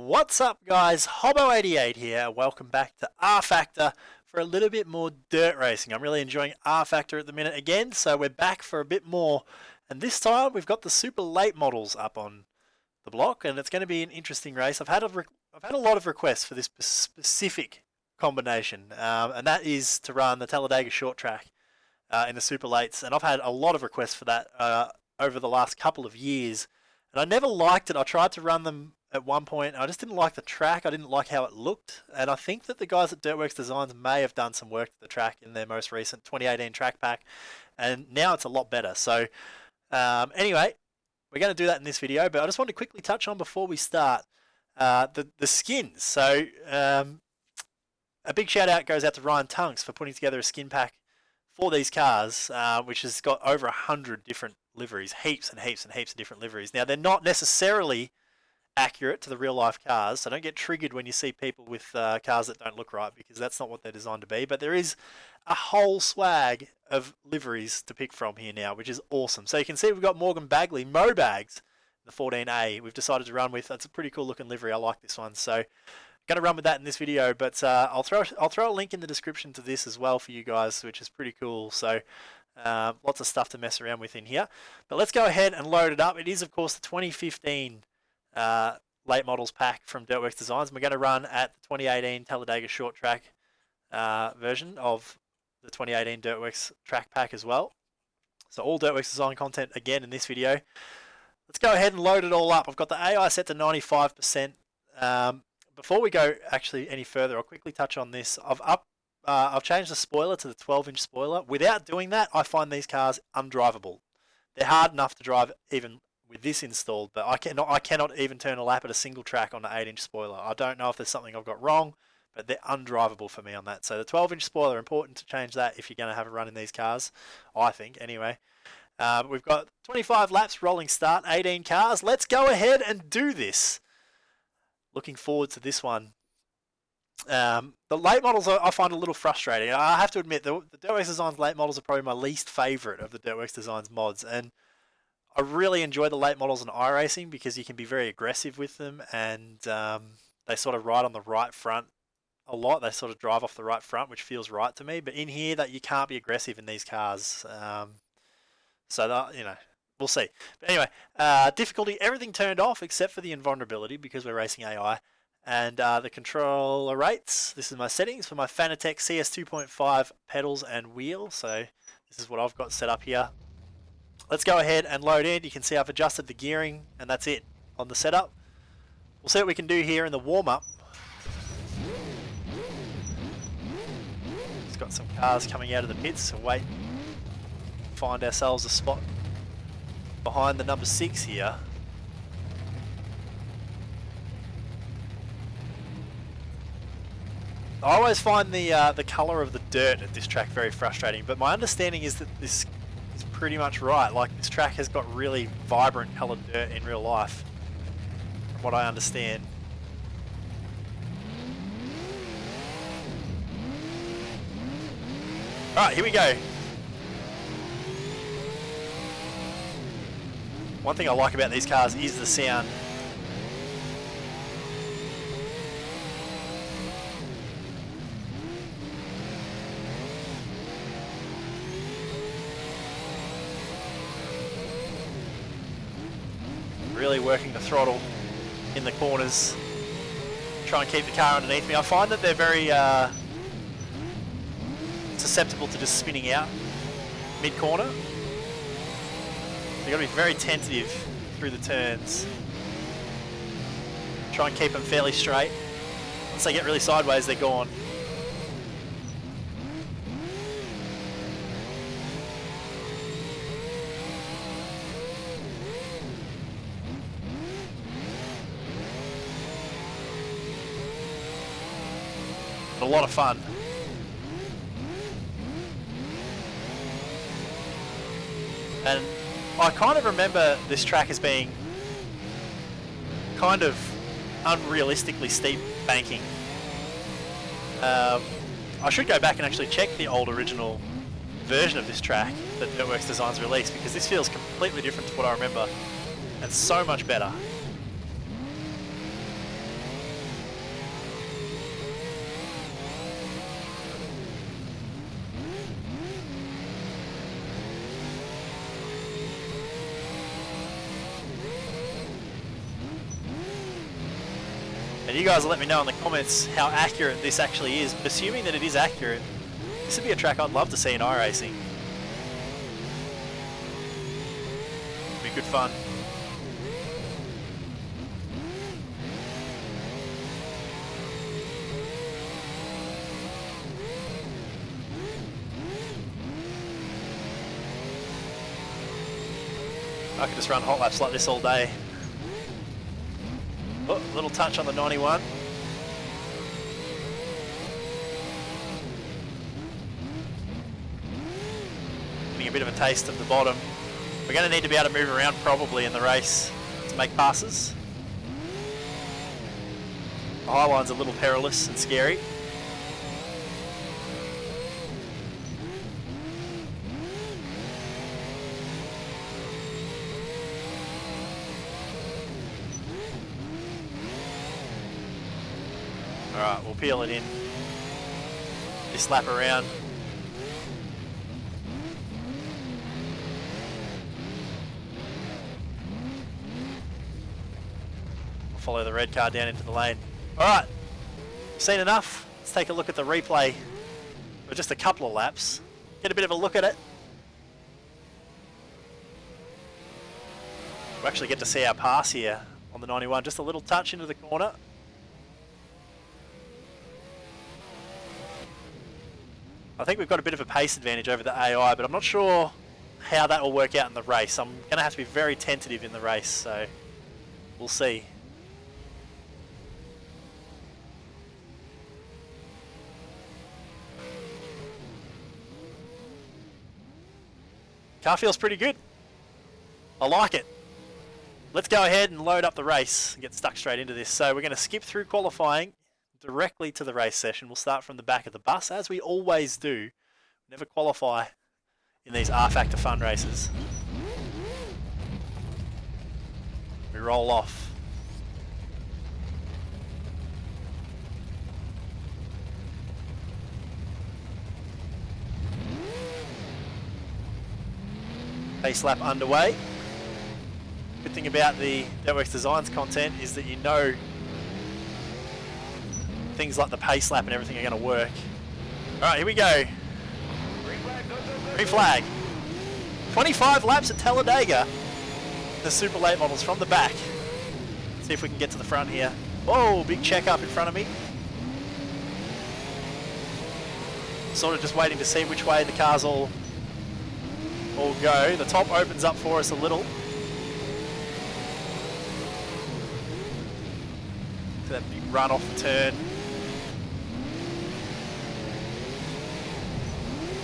What's up guys, Hobo88 here, welcome back to rFactor for a little bit more dirt racing. I'm really enjoying rFactor at the minute again, so we're back for a bit more, and this time we've got the super late models up on the block, and it's going to be an interesting race. I've had a lot of requests for this specific combination, and that is to run the Talladega short track in the super lates, and I've had a lot of requests for that over the last couple of years, and I never liked it. I tried to run them at one point. I just didn't like the track. I didn't like how it looked, and I think that the guys at Dirtworks Designs may have done some work to the track in their most recent 2018 track pack, and now it's a lot better. So anyway, we're going to do that in this video, but I just want to quickly touch on before we start the skins. So a big shout out goes out to Ryan Tunks for putting together a skin pack for these cars, which has got over 100 different liveries, heaps and heaps and heaps of different liveries. Now, they're not necessarily accurate to the real life cars, so don't get triggered when you see people with cars that don't look right, because that's not what they're designed to be. But there is a whole swag of liveries to pick from here now, which is awesome. So you can see we've got Morgan Bagley Mobags, the 14A we've decided to run with. That's a pretty cool looking livery. I like this one, so going to run with that in this video, but I'll throw a link in the description to this as well for you guys, which is pretty cool. So lots of stuff to mess around with in here, but let's go ahead and load it up. It is of course the 2015 late models pack from Dirtworks Designs. We're going to run at the 2018 Talladega short track version of the 2018 Dirtworks track pack as well. So all Dirtworks Design content again in this video. Let's go ahead and load it all up. I've got the AI set to 95%. Before we go actually any further, I'll quickly touch on this. I've changed the spoiler to the 12-inch spoiler. Without doing that, I find these cars undrivable. They're hard enough to drive even with this installed, but I cannot even turn a lap at a single track on the 8-inch spoiler. I don't know if there's something I've got wrong, but they're undrivable for me on that. So the 12-inch spoiler, important to change that if you're going to have a run in these cars, I think, anyway. We've got 25 laps, rolling start, 18 cars. Let's go ahead and do this. Looking forward to this one. The late models I find a little frustrating. I have to admit, the Dirtworks Designs late models are probably my least favourite of the Dirtworks Designs mods, and I really enjoy the late models in iRacing because you can be very aggressive with them, and they sort of ride on the right front a lot. They sort of drive off the right front, which feels right to me. But in here, that you can't be aggressive in these cars. So that, you know, we'll see. But anyway, difficulty, everything turned off except for the invulnerability because we're racing AI. And the controller rates, this is my settings for my Fanatec CS 2.5 pedals and wheel. So this is what I've got set up here. Let's go ahead and load in. You can see I've adjusted the gearing, and that's it on the setup. We'll see what we can do here in the warm-up. It's got some cars coming out of the pits, so wait. Find ourselves a spot behind the number 6 here. I always find the colour of the dirt at this track very frustrating, but my understanding is that this is pretty much right. Like, this track has got really vibrant coloured dirt in real life, from what I understand. Alright, here we go. One thing I like about these cars is the sound. Really working the throttle in the corners, try and keep the car underneath me. I find that they're very susceptible to just spinning out mid-corner. You've got to be very tentative through the turns. Try and keep them fairly straight. Once they get really sideways, they're gone. A lot of fun. And I kind of remember this track as being kind of unrealistically steep banking. I should go back and actually check the old original version of this track that Dirtworks Designs released, because this feels completely different to what I remember and so much better. And you guys will let me know in the comments how accurate this actually is. But assuming that it is accurate, this would be a track I'd love to see in iRacing. Be good fun. I could just run hot laps like this all day. Oh, little touch on the 91. Getting a bit of a taste of the bottom. We're going to need to be able to move around probably in the race to make passes. The high line's a little perilous and scary. Alright, we'll peel it in this lap around. We'll follow the red car down into the lane. Alright, seen enough. Let's take a look at the replay for just a couple of laps. Get a bit of a look at it. We'll actually get to see our pass here on the 91. Just a little touch into the corner. I think we've got a bit of a pace advantage over the AI, but I'm not sure how that will work out in the race. I'm going to have to be very tentative in the race, so we'll see. Car feels pretty good. I like it. Let's go ahead and load up the race and get stuck straight into this. So we're going to skip through qualifying directly to the race session. We'll start from the back of the bus, as we always do. Never qualify in these rFactor fun races. We roll off. Pace lap underway. Good thing about the Networks Designs content is that you know things like the pace lap and everything are going to work. Alright, here we go. Green flag. 25 laps at Talladega. The Super Late models from the back. See if we can get to the front here. Whoa, big check up in front of me. Sort of just waiting to see which way the cars all go. The top opens up for us a little. That big run off the turn.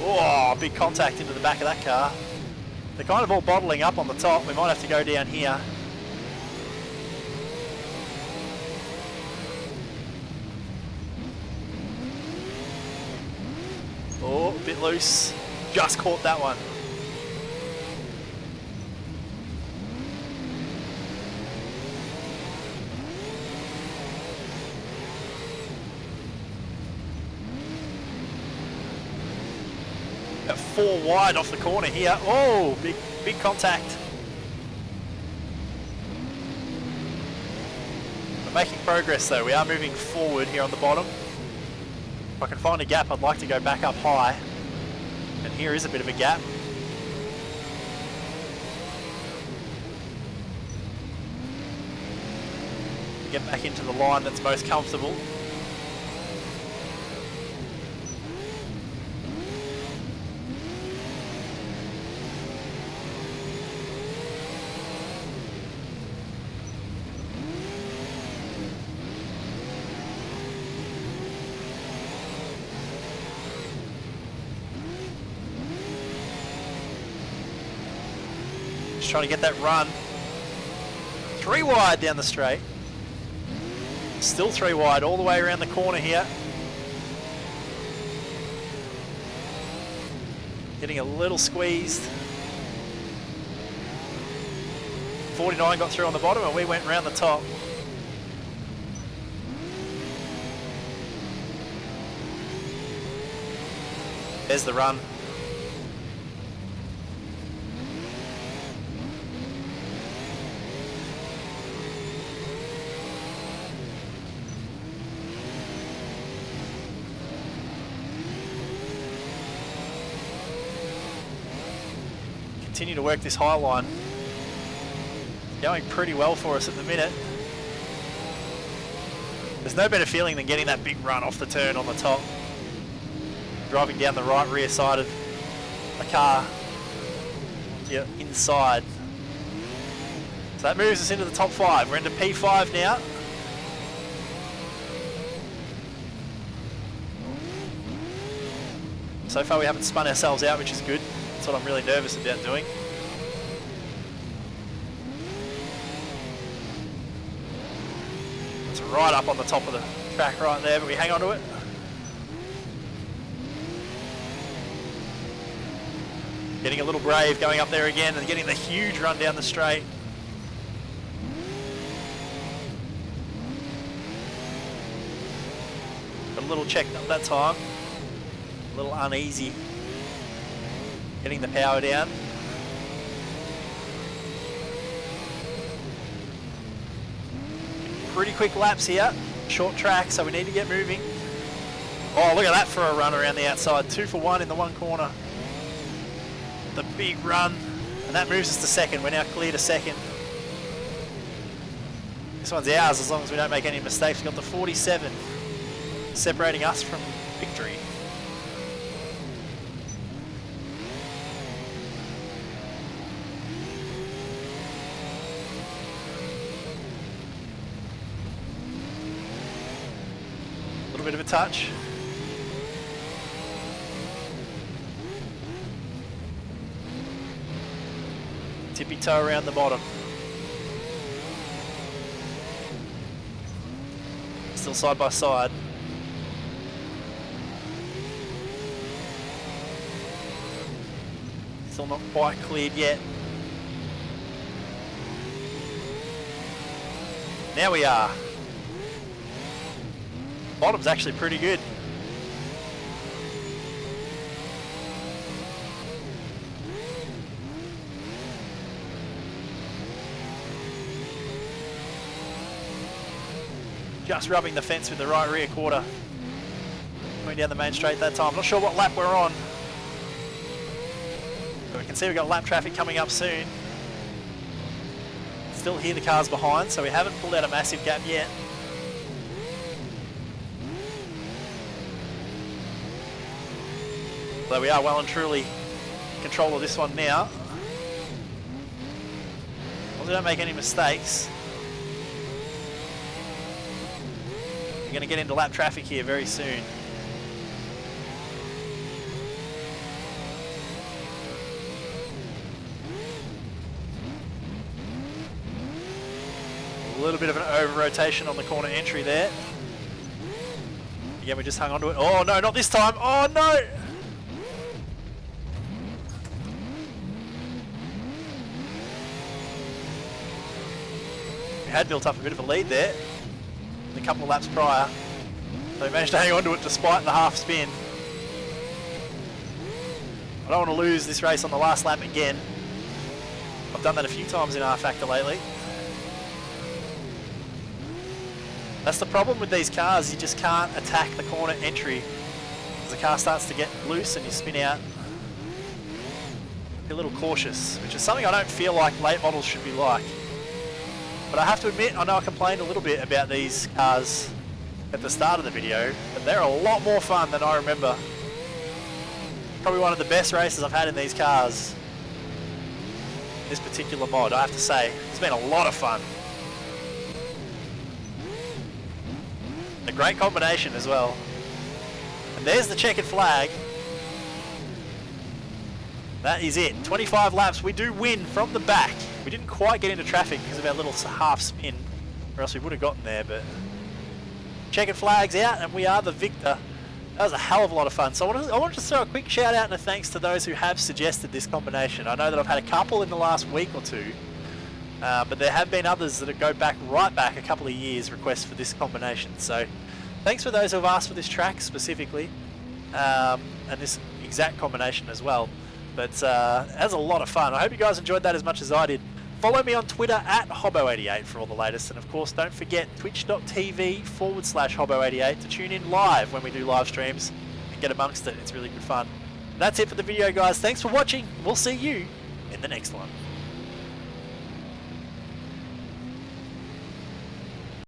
Oh, big contact into the back of that car. They're kind of all bottling up on the top. We might have to go down here. Oh, a bit loose. Just caught that one. Got 4 wide off the corner here. Oh, big contact. We're making progress though. We are moving forward here on the bottom. If I can find a gap, I'd like to go back up high. And here is a bit of a gap. Get back into the line that's most comfortable. Just trying to get that run. 3 wide down the straight. Still 3 wide all the way around the corner here. Getting a little squeezed. 49 got through on the bottom and we went round the top. There's the run. continue to work this high line. Going pretty well for us at the minute. There's no better feeling than getting that big run off the turn on the top. Driving down the right rear side of the car to your inside. So that moves us into the top 5. We're into P5 now. So far we haven't spun ourselves out, which is good. That's what I'm really nervous about doing. It's right up on the top of the track right there, but we hang on to it. Getting a little brave going up there again and getting the huge run down the straight. Got a little checked up that time. A little uneasy getting the power down. Pretty quick laps here. Short track, so we need to get moving. Oh, look at that for a run around the outside. 2 for 1 in the one corner. The big run, and that moves us to second. We're now clear to second. This one's ours as long as we don't make any mistakes. We've got the 47 separating us from victory. A little bit of a touch. Tippy toe around the bottom. Still side by side. Still not quite cleared yet. Now we are. Bottom's actually pretty good. Just rubbing the fence with the right rear quarter. Going down the main straight that time. Not sure what lap we're on. But we can see we've got lap traffic coming up soon. Still hear the cars behind, so we haven't pulled out a massive gap yet. Though we are well and truly in control of this one now. As we don't make any mistakes. We're going to get into lap traffic here very soon. A little bit of an over rotation on the corner entry there. Again, we just hung on to it. Oh no, not this time. Oh no! We had built up a bit of a lead there. A couple of laps prior, so we managed to hang on to it despite the half spin. I don't want to lose this race on the last lap again. I've done that a few times in rFactor lately. That's the problem with these cars, you just can't attack the corner entry. As the car starts to get loose and you spin out, be a little cautious, which is something I don't feel like late models should be like. But I have to admit, I know I complained a little bit about these cars at the start of the video, but they're a lot more fun than I remember. Probably one of the best races I've had in these cars. This particular mod, I have to say. It's been a lot of fun. A great combination as well. And there's the checkered flag. That is it. 25 laps. We do win from the back. We didn't quite get into traffic because of our little half spin, or else we would have gotten there, but checkered flag's out and we are the victor. That was a hell of a lot of fun. So I want to throw a quick shout out and a thanks to those who have suggested this combination. I know that I've had a couple in the last week or two, but there have been others that go right back a couple of years requests for this combination. So thanks for those who have asked for this track specifically, and this exact combination as well. But it was a lot of fun. I hope you guys enjoyed that as much as I did. Follow me on Twitter at Hobbo88 for all the latest. And of course, don't forget twitch.tv/Hobbo88 to tune in live when we do live streams and get amongst it. It's really good fun. That's it for the video, guys. Thanks for watching. We'll see you in the next one.